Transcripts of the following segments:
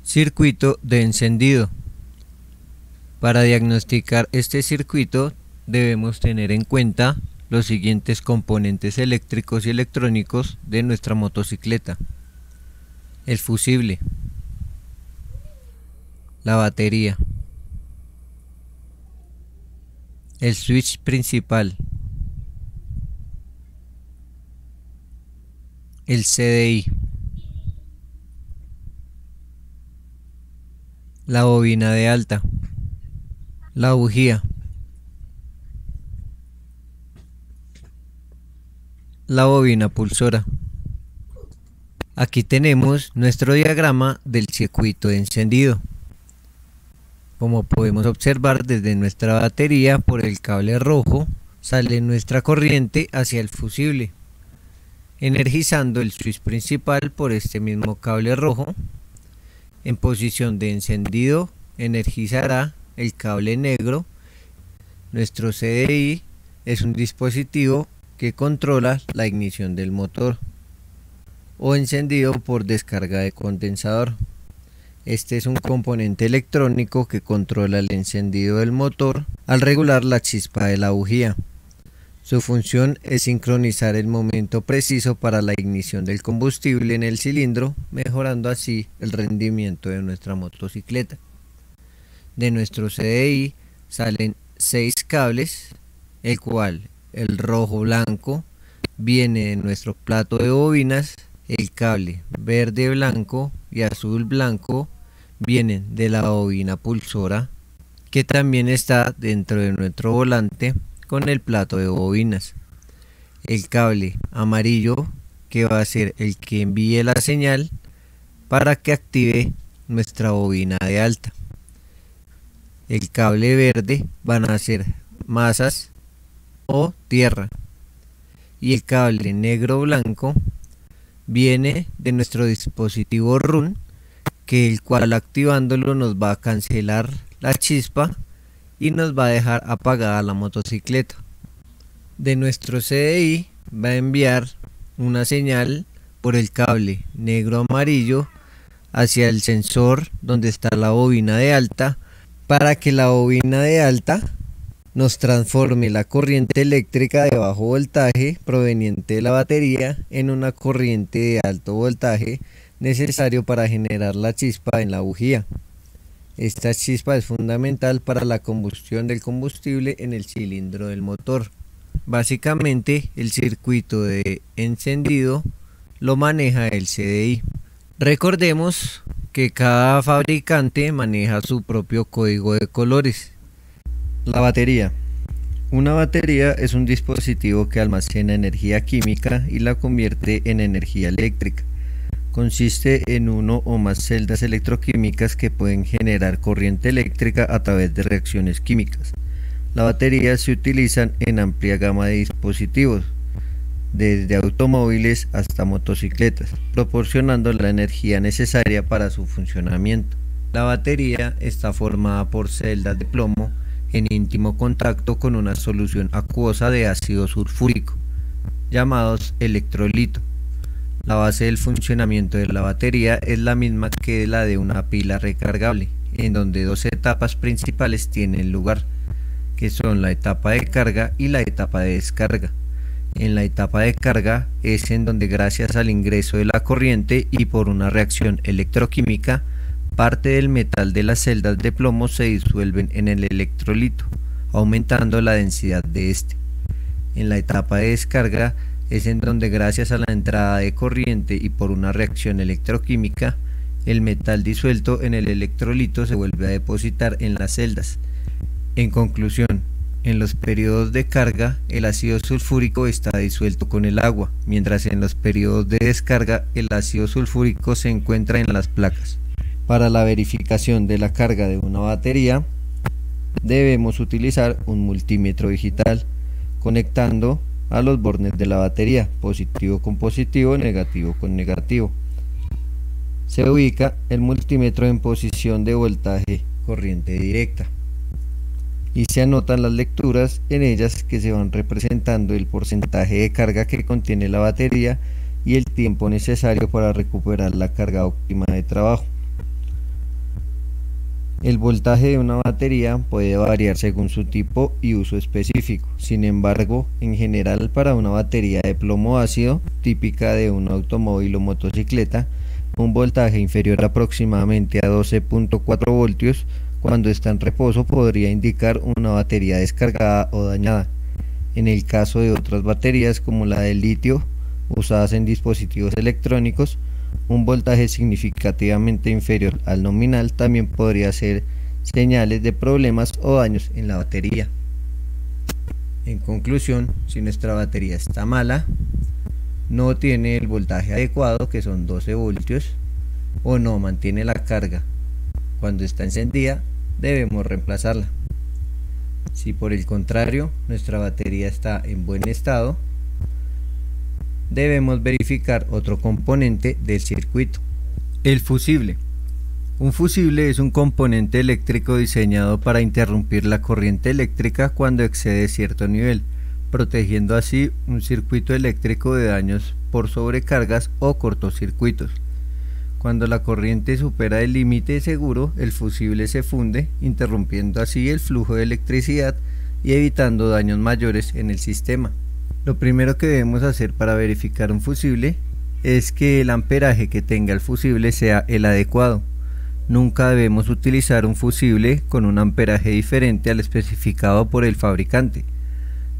Circuito de encendido. Para diagnosticar este circuito debemos tener en cuenta los siguientes componentes eléctricos y electrónicos de nuestra motocicleta: el fusible, la batería, el switch principal, el CDI, la bobina de alta, la bujía, la bobina pulsora. Aquí tenemos nuestro diagrama del circuito de encendido. Como podemos observar, desde nuestra batería por el cable rojo sale nuestra corriente hacia el fusible, energizando el switch principal por este mismo cable rojo. En posición de encendido energizará el cable negro. Nuestro CDI es un dispositivo que controla la ignición del motor o encendido por descarga de condensador. Este es un componente electrónico que controla el encendido del motor al regular la chispa de la bujía. Su función es sincronizar el momento preciso para la ignición del combustible en el cilindro, mejorando así el rendimiento de nuestra motocicleta. De nuestro CDI salen 6 cables, el cual el rojo blanco viene de nuestro plato de bobinas, el cable verde blanco y azul blanco vienen de la bobina pulsora, que también está dentro de nuestro volante con el plato de bobinas. El cable amarillo, que va a ser el que envíe la señal para que active nuestra bobina de alta. El cable verde van a ser masas o tierra, y el cable negro blanco viene de nuestro dispositivo RUN, que el cual activándolo nos va a cancelar la chispa y nos va a dejar apagada la motocicleta. De nuestro CDI va a enviar una señal por el cable negro amarillo hacia el sensor donde está la bobina de alta, para que la bobina de alta nos transforme la corriente eléctrica de bajo voltaje proveniente de la batería en una corriente de alto voltaje necesario para generar la chispa en la bujía. Esta chispa es fundamental para la combustión del combustible en el cilindro del motor. Básicamente, el circuito de encendido lo maneja el CDI. Recordemos que cada fabricante maneja su propio código de colores. La batería. Una batería es un dispositivo que almacena energía química y la convierte en energía eléctrica. Consiste en uno o más celdas electroquímicas que pueden generar corriente eléctrica a través de reacciones químicas. Las baterías se utilizan en amplia gama de dispositivos, desde automóviles hasta motocicletas, proporcionando la energía necesaria para su funcionamiento. La batería está formada por celdas de plomo en íntimo contacto con una solución acuosa de ácido sulfúrico, llamados electrolito. La base del funcionamiento de la batería es la misma que la de una pila recargable, en donde dos etapas principales tienen lugar, que son la etapa de carga y la etapa de descarga. En la etapa de carga es en donde, gracias al ingreso de la corriente y por una reacción electroquímica, parte del metal de las celdas de plomo se disuelven en el electrolito, aumentando la densidad de este. En la etapa de descarga es en donde, gracias a la entrada de corriente y por una reacción electroquímica, el metal disuelto en el electrolito se vuelve a depositar en las celdas. En conclusión, en los periodos de carga el ácido sulfúrico está disuelto con el agua, mientras en los periodos de descarga el ácido sulfúrico se encuentra en las placas. Para la verificación de la carga de una batería debemos utilizar un multímetro digital, conectando a los bornes de la batería, positivo con positivo, negativo con negativo. Se ubica el multímetro en posición de voltaje corriente directa y se anotan las lecturas en ellas, que se van representando el porcentaje de carga que contiene la batería y el tiempo necesario para recuperar la carga óptima de trabajo. El voltaje de una batería puede variar según su tipo y uso específico. Sin embargo, en general para una batería de plomo ácido, típica de un automóvil o motocicleta, un voltaje inferior aproximadamente a 12.4 voltios cuando está en reposo podría indicar una batería descargada o dañada. En el caso de otras baterías como la de litio usadas en dispositivos electrónicos, un voltaje significativamente inferior al nominal también podría ser señales de problemas o daños en la batería. En conclusión, si nuestra batería está mala, no tiene el voltaje adecuado, que son 12 voltios, o no mantiene la carga cuando está encendida, debemos reemplazarla. Si por el contrario nuestra batería está en buen estado, debemos verificar otro componente del circuito. El fusible. Un fusible es un componente eléctrico diseñado para interrumpir la corriente eléctrica cuando excede cierto nivel, protegiendo así un circuito eléctrico de daños por sobrecargas o cortocircuitos. Cuando la corriente supera el límite seguro, el fusible se funde, interrumpiendo así el flujo de electricidad y evitando daños mayores en el sistema. Lo primero que debemos hacer para verificar un fusible es que el amperaje que tenga el fusible sea el adecuado. Nunca debemos utilizar un fusible con un amperaje diferente al especificado por el fabricante,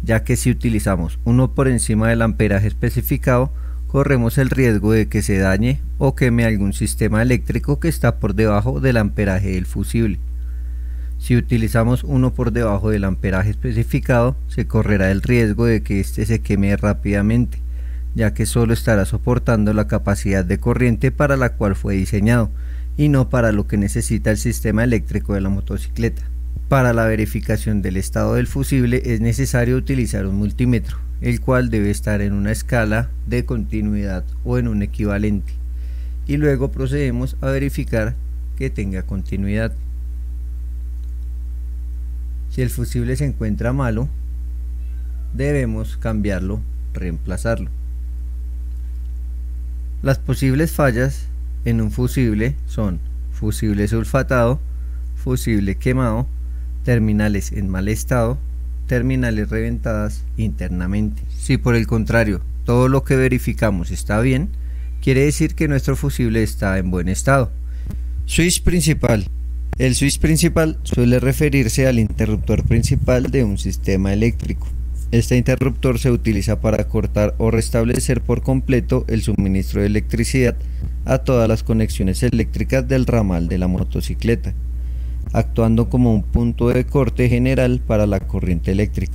ya que si utilizamos uno por encima del amperaje especificado, corremos el riesgo de que se dañe o queme algún sistema eléctrico que está por debajo del amperaje del fusible. Si utilizamos uno por debajo del amperaje especificado, se correrá el riesgo de que éste se queme rápidamente, ya que solo estará soportando la capacidad de corriente para la cual fue diseñado, y no para lo que necesita el sistema eléctrico de la motocicleta. Para la verificación del estado del fusible es necesario utilizar un multímetro, el cual debe estar en una escala de continuidad o en un equivalente, y luego procedemos a verificar que tenga continuidad. Si el fusible se encuentra malo, debemos cambiarlo, reemplazarlo. Las posibles fallas en un fusible son fusible sulfatado, fusible quemado, terminales en mal estado, terminales reventadas internamente. Si por el contrario todo lo que verificamos está bien, quiere decir que nuestro fusible está en buen estado. Switch principal. El switch principal suele referirse al interruptor principal de un sistema eléctrico. Este interruptor se utiliza para cortar o restablecer por completo el suministro de electricidad a todas las conexiones eléctricas del ramal de la motocicleta, actuando como un punto de corte general para la corriente eléctrica.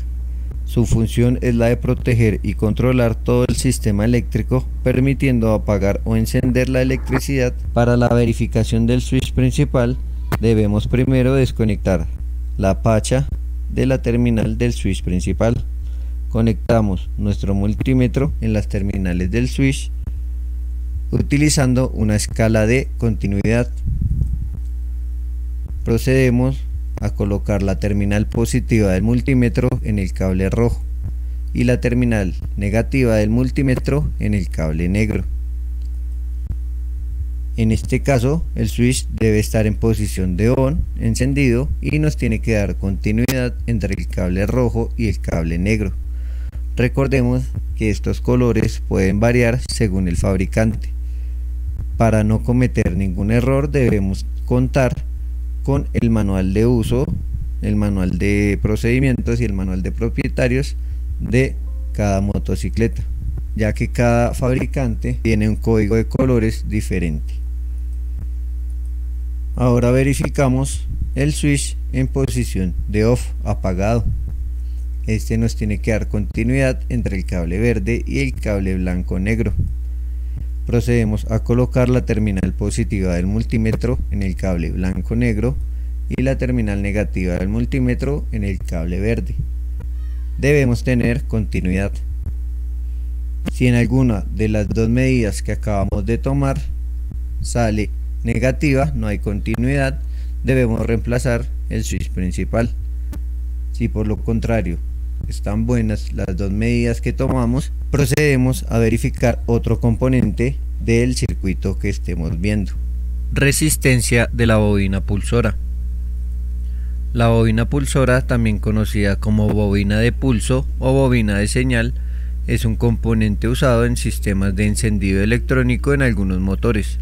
Su función es la de proteger y controlar todo el sistema eléctrico, permitiendo apagar o encender la electricidad. Para la verificación del switch principal, debemos primero desconectar la pacha de la terminal del switch principal. Conectamos nuestro multímetro en las terminales del switch utilizando una escala de continuidad. Procedemos a colocar la terminal positiva del multímetro en el cable rojo y la terminal negativa del multímetro en el cable negro. En este caso, el switch debe estar en posición de on, encendido, y nos tiene que dar continuidad entre el cable rojo y el cable negro. Recordemos que estos colores pueden variar según el fabricante. Para no cometer ningún error debemos contar con el manual de uso, el manual de procedimientos y el manual de propietarios de cada motocicleta, ya que cada fabricante tiene un código de colores diferente. Ahora verificamos el switch en posición de off, apagado. Este nos tiene que dar continuidad entre el cable verde y el cable blanco negro. Procedemos a colocar la terminal positiva del multímetro en el cable blanco negro y la terminal negativa del multímetro en el cable verde. Debemos tener continuidad. Si en alguna de las dos medidas que acabamos de tomar sale negativa, no hay continuidad, debemos reemplazar el switch principal. Si por lo contrario están buenas las dos medidas que tomamos, procedemos a verificar otro componente del circuito que estemos viendo. Resistencia de la bobina pulsora. La bobina pulsora, también conocida como bobina de pulso o bobina de señal, es un componente usado en sistemas de encendido electrónico en algunos motores.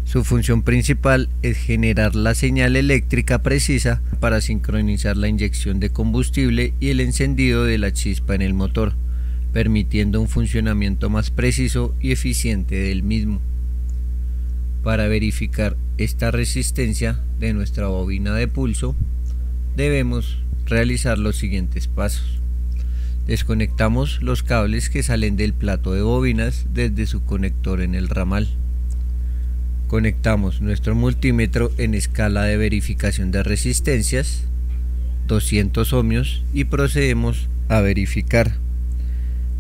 Su función principal es generar la señal eléctrica precisa para sincronizar la inyección de combustible y el encendido de la chispa en el motor, permitiendo un funcionamiento más preciso y eficiente del mismo. Para verificar esta resistencia de nuestra bobina de pulso, debemos realizar los siguientes pasos. Desconectamos los cables que salen del plato de bobinas desde su conector en el ramal. Conectamos nuestro multímetro en escala de verificación de resistencias, 200 ohmios, y procedemos a verificar.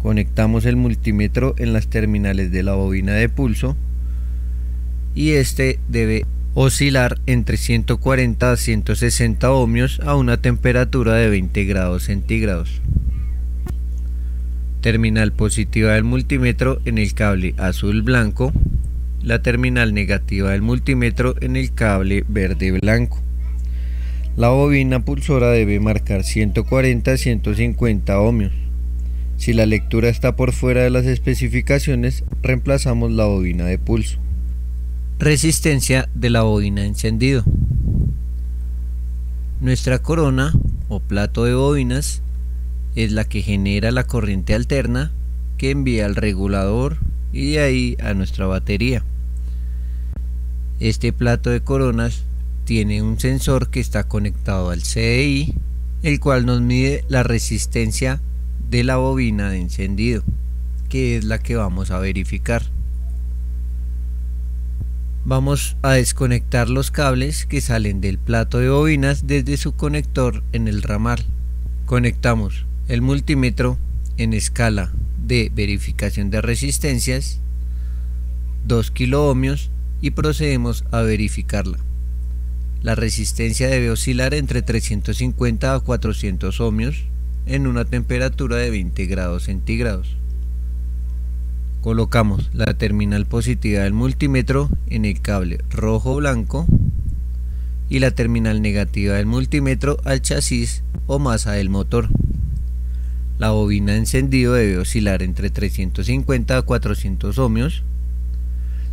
Conectamos el multímetro en las terminales de la bobina de pulso y este debe oscilar entre 140 a 160 ohmios a una temperatura de 20 grados centígrados. Terminal positiva del multímetro en el cable azul-blanco, la terminal negativa del multímetro en el cable verde-blanco. La bobina pulsora debe marcar 140 a 150 ohmios. Si la lectura está por fuera de las especificaciones, reemplazamos la bobina de pulso. Resistencia de la bobina de encendido. Nuestra corona o plato de bobinas es la que genera la corriente alterna que envía al regulador y de ahí a nuestra batería. Este plato de coronas tiene un sensor que está conectado al CDI, el cual nos mide la resistencia de la bobina de encendido, que es la que vamos a verificar. Vamos a desconectar los cables que salen del plato de bobinas desde su conector en el ramal. Conectamos el multímetro en escala de verificación de resistencias, 2 kiloohmios, y procedemos a verificarla. La resistencia debe oscilar entre 350 a 400 ohmios en una temperatura de 20 grados centígrados. Colocamos la terminal positiva del multímetro en el cable rojo-blanco y la terminal negativa del multímetro al chasis o masa del motor. La bobina de encendido debe oscilar entre 350 a 400 ohmios.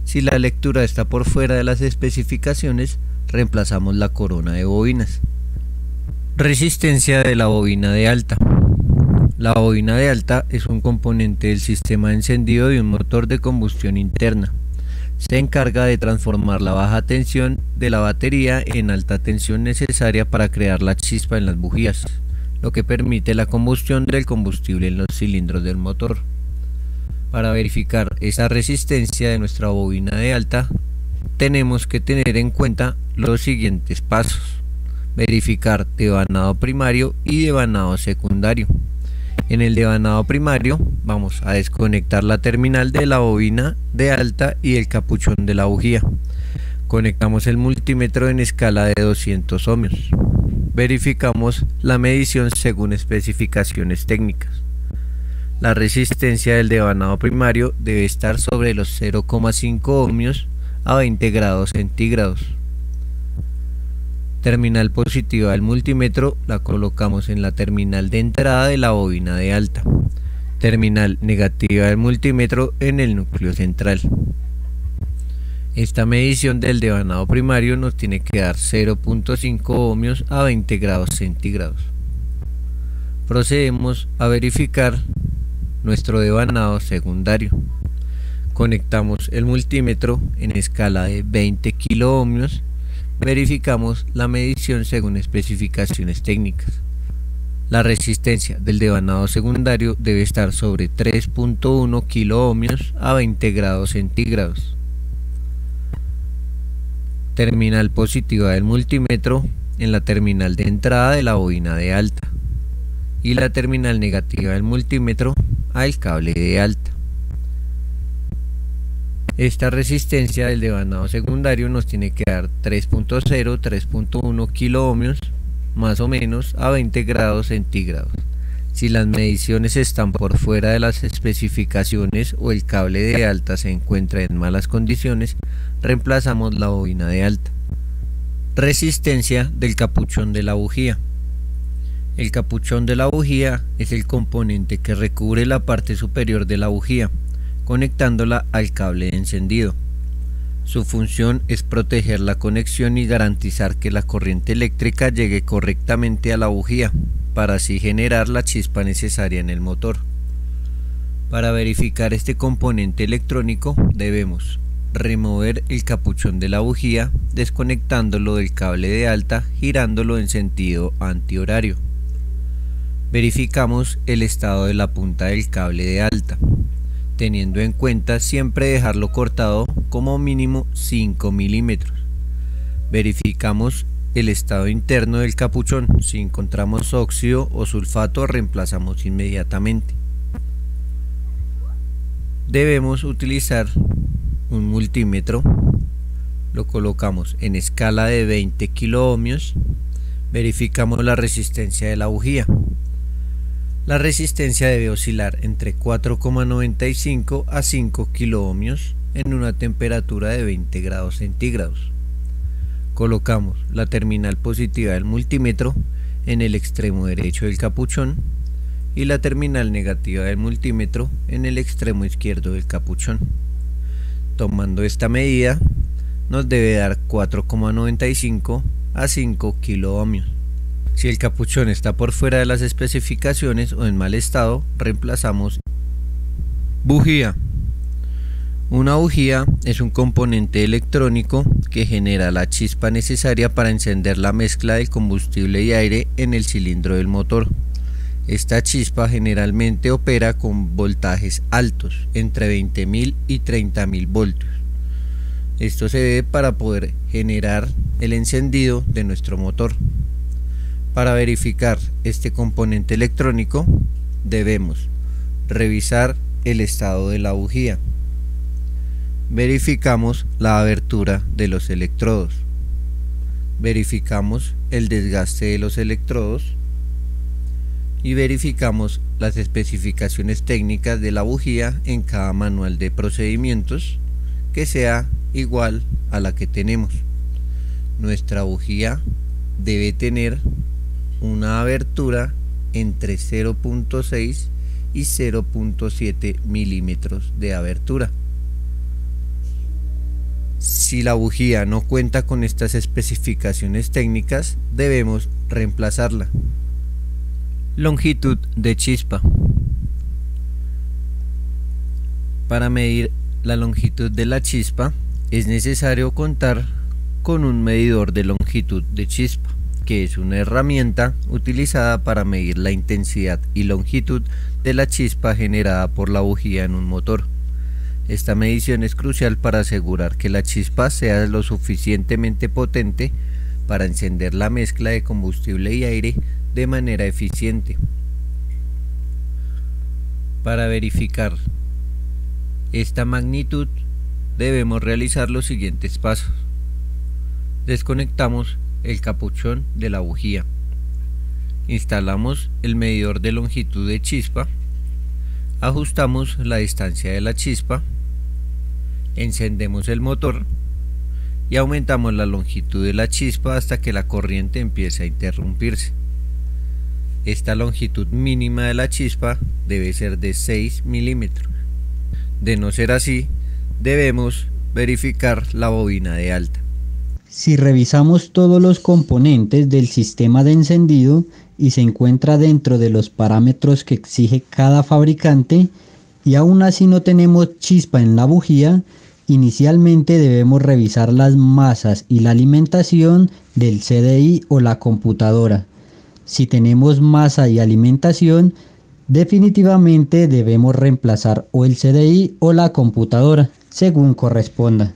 Si la lectura está por fuera de las especificaciones, reemplazamos la corona de bobinas. Resistencia de la bobina de alta. La bobina de alta es un componente del sistema de encendido de un motor de combustión interna. Se encarga de transformar la baja tensión de la batería en alta tensión necesaria para crear la chispa en las bujías, lo que permite la combustión del combustible en los cilindros del motor. Para verificar esa resistencia de nuestra bobina de alta, tenemos que tener en cuenta los siguientes pasos. Verificar devanado primario y devanado secundario. En el devanado primario vamos a desconectar la terminal de la bobina de alta y el capuchón de la bujía. Conectamos el multímetro en escala de 200 ohmios. Verificamos la medición según especificaciones técnicas. La resistencia del devanado primario debe estar sobre los 0,5 ohmios a 20 grados centígrados. Terminal positiva del multímetro la colocamos en la terminal de entrada de la bobina de alta. Terminal negativa del multímetro en el núcleo central. Esta medición del devanado primario nos tiene que dar 0,5 ohmios a 20 grados centígrados. Procedemos a verificar nuestro devanado secundario. Conectamos el multímetro en escala de 20 kiloohmios. Verificamos la medición según especificaciones técnicas. La resistencia del devanado secundario debe estar sobre 3,1 kiloohmios a 20 grados centígrados. Terminal positiva del multímetro en la terminal de entrada de la bobina de alta y la terminal negativa del multímetro al cable de alta. Esta resistencia del devanado secundario nos tiene que dar 3,0, 3,1 kiloohmios más o menos a 20 grados centígrados. Si las mediciones están por fuera de las especificaciones o el cable de alta se encuentra en malas condiciones, reemplazamos la bobina de alta. Resistencia del capuchón de la bujía. El capuchón de la bujía es el componente que recubre la parte superior de la bujía, conectándola al cable de encendido. Su función es proteger la conexión y garantizar que la corriente eléctrica llegue correctamente a la bujía, para así generar la chispa necesaria en el motor. Para verificar este componente electrónico debemos remover el capuchón de la bujía desconectándolo del cable de alta, girándolo en sentido antihorario. Verificamos el estado de la punta del cable de alta, teniendo en cuenta siempre dejarlo cortado como mínimo 5 milímetros. Verificamos el estado interno del capuchón. Si encontramos óxido o sulfato, reemplazamos inmediatamente. Debemos utilizar un multímetro. Lo colocamos en escala de 20 kiloohmios. Verificamos la resistencia de la bujía. La resistencia debe oscilar entre 4,95 a 5 kiloohmios en una temperatura de 20 grados centígrados. Colocamos la terminal positiva del multímetro en el extremo derecho del capuchón y la terminal negativa del multímetro en el extremo izquierdo del capuchón. Tomando esta medida, nos debe dar 4,95 a 5 kiloohmios. Si el capuchón está por fuera de las especificaciones o en mal estado, reemplazamos. Bujía. Una bujía es un componente electrónico que genera la chispa necesaria para encender la mezcla de combustible y aire en el cilindro del motor. Esta chispa generalmente opera con voltajes altos, entre 20.000 y 30.000 voltios. Esto se debe para poder generar el encendido de nuestro motor. Para verificar este componente electrónico, debemos revisar el estado de la bujía. Verificamos la abertura de los electrodos. Verificamos el desgaste de los electrodos. Y verificamos las especificaciones técnicas de la bujía en cada manual de procedimientos, que sea igual a la que tenemos. Nuestra bujía debe tener una abertura entre 0.6 y 0.7 milímetros de abertura. Si la bujía no cuenta con estas especificaciones técnicas, debemos reemplazarla. Longitud de chispa. Para medir la longitud de la chispa es necesario contar con un medidor de longitud de chispa, que es una herramienta utilizada para medir la intensidad y longitud de la chispa generada por la bujía en un motor. Esta medición es crucial para asegurar que la chispa sea lo suficientemente potente para encender la mezcla de combustible y aire de manera eficiente. Para verificar esta magnitud debemos realizar los siguientes pasos. Desconectamos el capuchón de la bujía. Instalamos el medidor de longitud de chispa. Ajustamos la distancia de la chispa. Encendemos el motor y aumentamos la longitud de la chispa hasta que la corriente empiece a interrumpirse. Esta longitud mínima de la chispa debe ser de 6 milímetros. De no ser así, debemos verificar la bobina de alta. Si revisamos todos los componentes del sistema de encendido y se encuentra dentro de los parámetros que exige cada fabricante y aún así no tenemos chispa en la bujía, inicialmente debemos revisar las masas y la alimentación del CDI o la computadora. Si tenemos masa y alimentación, definitivamente debemos reemplazar o el CDI o la computadora, según corresponda.